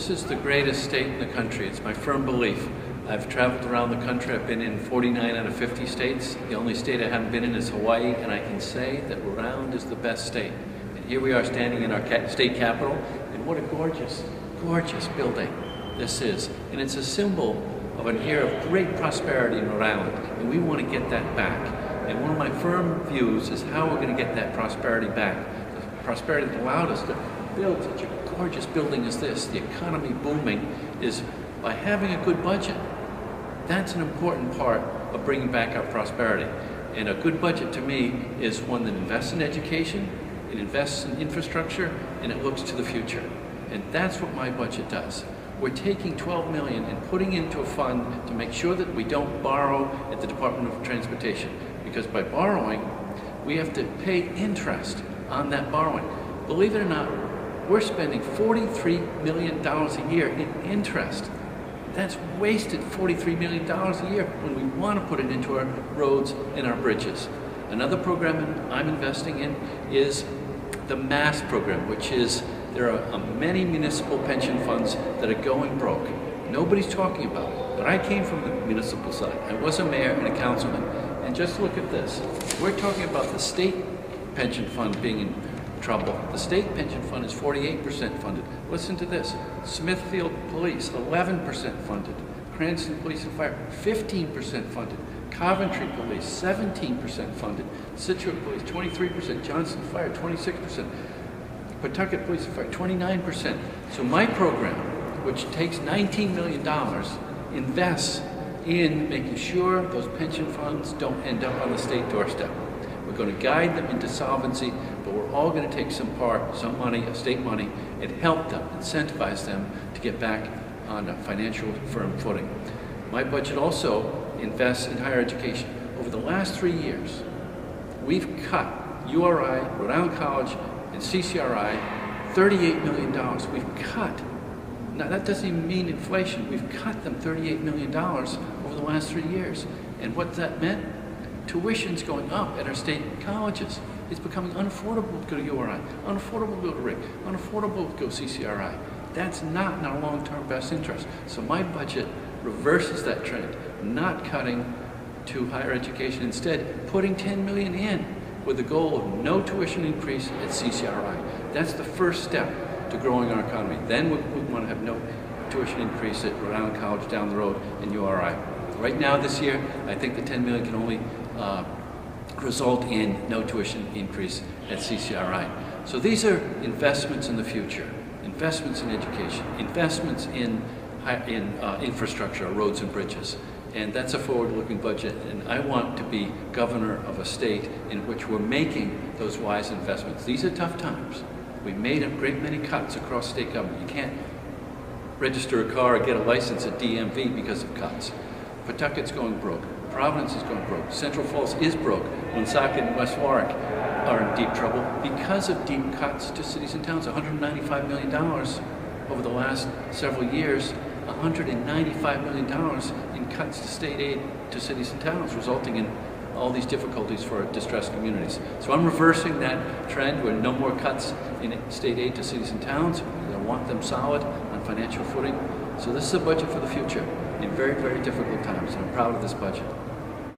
This is the greatest state in the country. It's my firm belief. I've traveled around the country. I've been in 49 out of 50 states. The only state I haven't been in is Hawaii, and I can say that Rhode is the best state. And here we are standing in our state capital, and what a gorgeous, gorgeous building this is. And it's a symbol of an era of great prosperity in Rhode Island, and we want to get that back. And one of my firm views is how we're going to get that prosperity back. The prosperity that allowed us to build such a gorgeous building as this, the economy booming, is by having a good budget. That's an important part of bringing back our prosperity. And a good budget to me is one that invests in education, it invests in infrastructure, and it looks to the future. And that's what my budget does. We're taking $12 million and putting into a fund to make sure that we don't borrow at the Department of Transportation. Because by borrowing, we have to pay interest on that borrowing. Believe it or not, we're spending $43 million a year in interest. That's wasted $43 million a year when we want to put it into our roads and our bridges. Another program I'm investing in is the MASS program, which is, there are many municipal pension funds that are going broke. Nobody's talking about it, but I came from the municipal side. I was a mayor and a councilman, and just look at this. We're talking about the state pension fund being in trouble. The state pension fund is 48% funded. Listen to this. Smithfield Police, 11% funded. Cranston Police and Fire, 15% funded. Coventry Police, 17% funded. Situate Police, 23%. Johnston Fire, 26%. Pawtucket Police and Fire, 29%. So my program, which takes $19 million, invests in making sure those pension funds don't end up on the state doorstep. We're going to guide them into solvency, but we're all going to take some money, state money, and help them, incentivize them to get back on a financial firm footing. My budget also invests in higher education. Over the last 3 years, we've cut URI, Rhode Island College, and CCRI $38 million. We've cut. Now that doesn't even mean inflation. We've cut them $38 million over the last 3 years. And what that meant? Tuition's going up at our state colleges. It's becoming unaffordable to go to URI, unaffordable to go to RIC, unaffordable to go CCRI. That's not in our long-term best interest. So my budget reverses that trend, not cutting to higher education, instead putting $10 million in with the goal of no tuition increase at CCRI. That's the first step to growing our economy. Then we want to have no tuition increase at Rhode Island College down the road and URI. Right now, this year, I think the $10 million can only result in no tuition increase at CCRI. So these are investments in the future, investments in education, investments in infrastructure, roads and bridges. And that's a forward-looking budget, and I want to be governor of a state in which we're making those wise investments. These are tough times. We made a great many cuts across state government. You can't register a car or get a license at DMV because of cuts. Pawtucket's going broke. Providence is going broke. Central Falls is broke. Woonsocket and West Warwick are in deep trouble because of deep cuts to cities and towns. $195 million over the last several years. $195 million in cuts to state aid to cities and towns, resulting in all these difficulties for distressed communities. So I'm reversing that trend with no more cuts in state aid to cities and towns. I want them solid on financial footing. So this is a budget for the future in very, very difficult times, and I'm proud of this budget.